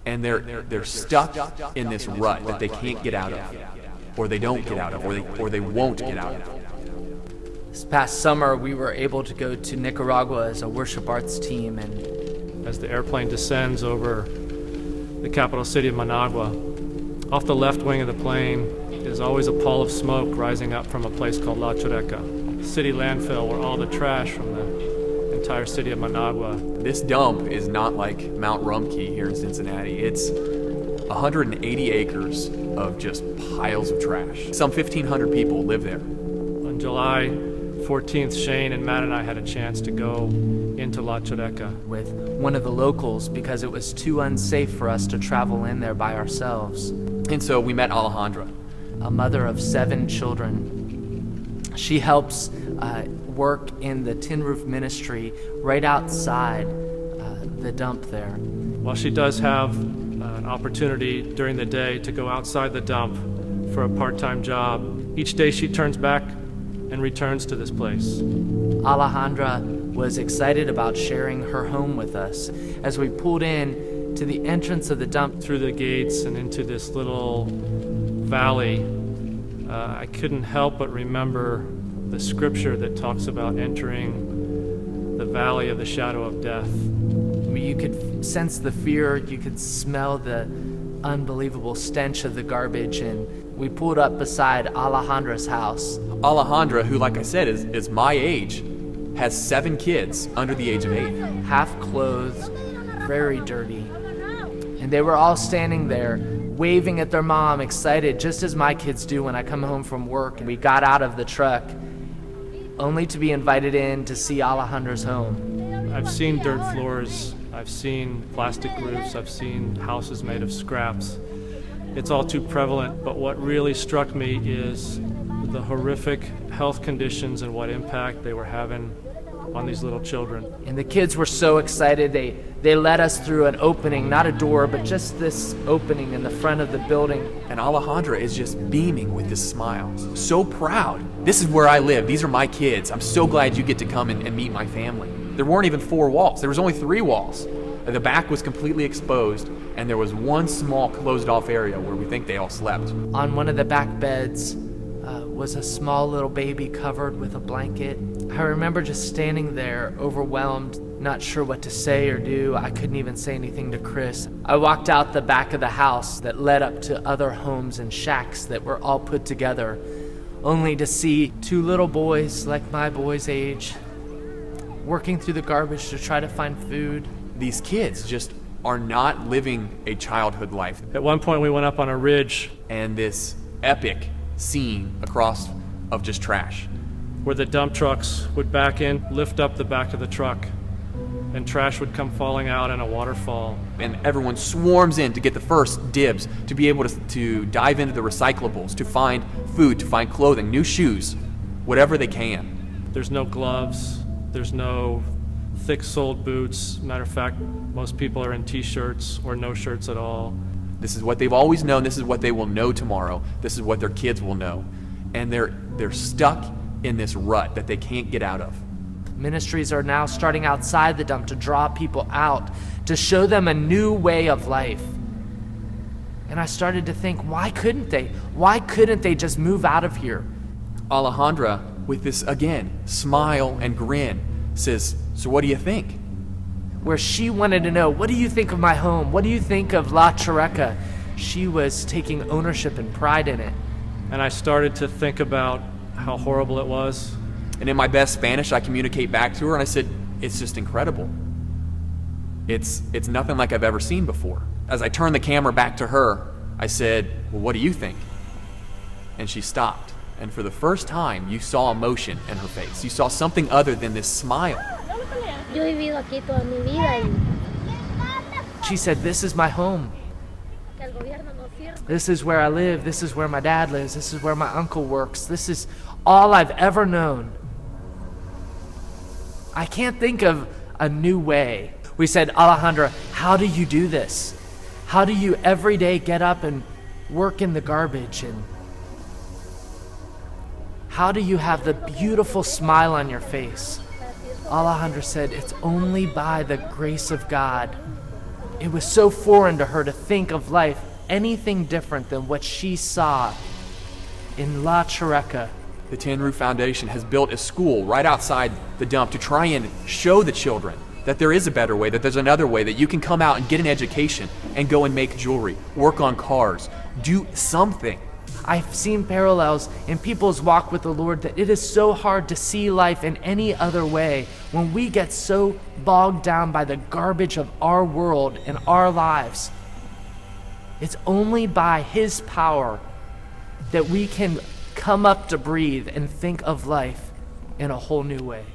and they're stuck in this rut that they can't get out of, or they don't get out of, or they won't get out of. This past summer, we were able to go to Nicaragua as a worship arts team, and as the airplane descends over the capital city of Managua, off the left wing of the plane is always a pall of smoke rising up from a place called La Churecca, city landfill where all the trash from the entire city of Managua. This dump is not like Mount Rumpke here in Cincinnati. It's 180 acres of just piles of trash. Some 1,500 people live there. On July 14th, Shane and Matt and I had a chance to go into La Churecca with one of the locals because it was too unsafe for us to travel in there by ourselves. And so we met Alejandra, a mother of 7 children. She helps work in the tin roof ministry right outside the dump there. While she does have an opportunity during the day to go outside the dump for a part-time job, each day she turns back and returns to this place. Alejandra was excited about sharing her home with us as we pulled in to the entrance of the dump. Through the gates and into this little valley, I couldn't help but remember the scripture that talks about entering the valley of the shadow of death. You could sense the fear, you could smell the unbelievable stench of the garbage, and we pulled up beside Alejandra's house. Alejandra, who, like I said, is my age, has 7 kids under the age of 8. Half clothed, very dirty. And they were all standing there, waving at their mom, excited, just as my kids do when I come home from work. We got out of the truck, only to be invited in to see Alejandra's home. I've seen dirt floors, I've seen plastic roofs, I've seen houses made of scraps. It's all too prevalent, but what really struck me is the horrific health conditions and what impact they were having on these little children. And the kids were so excited, they led us through an opening, not a door, but just this opening in the front of the building. And Alejandra is just beaming with this smile. So proud. This is where I live. These are my kids. I'm so glad you get to come and meet my family. There weren't even 4 walls. There was only 3 walls. The back was completely exposed, and there was one small closed-off area where we think they all slept. On one of the back beds was a small little baby covered with a blanket. I remember just standing there, overwhelmed, not sure what to say or do. I couldn't even say anything to Chris. I walked out the back of the house that led up to other homes and shacks that were all put together, only to see 2 little boys, like my boy's age, working through the garbage to try to find food. These kids just are not living a childhood life. At one point we went up on a ridge, and this epic scene across of just trash, where the dump trucks would back in, lift up the back of the truck, and trash would come falling out in a waterfall. And everyone swarms in to get the first dibs, to be able to dive into the recyclables, to find food, to find clothing, new shoes, whatever they can. There's no gloves, there's no thick-soled boots. Matter of fact, most people are in t-shirts or no shirts at all. This is what they've always known. This is what they will know tomorrow. This is what their kids will know. And they're stuck in this rut that they can't get out of. Ministries are now starting outside the dump to draw people out, to show them a new way of life. And I started to think, why couldn't they? Why couldn't they just move out of here? Alejandra, with this, again, smile and grin, says, "So what do you think?" Where she wanted to know, what do you think of my home? What do you think of La Churecca? She was taking ownership and pride in it. And I started to think about how horrible it was. And in my best Spanish, I communicate back to her, and I said, "It's just incredible. It's nothing like I've ever seen before." As I turned the camera back to her, I said, "Well, what do you think?" And she stopped. And for the first time, you saw emotion in her face. You saw something other than this smile. Yo he vivido aquí toda mi vida y She said, this is my home. que el gobierno no sirve. This is where I live. This is where my dad lives. This is where my uncle works. This is all I've ever known. I can't think of a new way. We said, Alejandra, how do you do this? How do you every day get up and work in the garbage? And how do you have the beautiful smile on your face? Alejandra said, it's only by the grace of God. It was so foreign to her to think of life anything different than what she saw in La Churecca. The Tin Roof Foundation has built a school right outside the dump to try and show the children that there is a better way, that there's another way, that you can come out and get an education and go and make jewelry, work on cars, do something. I've seen parallels in people's walk with the Lord that it is so hard to see life in any other way when we get so bogged down by the garbage of our world and our lives. It's only by His power that we can come up to breathe and think of life in a whole new way.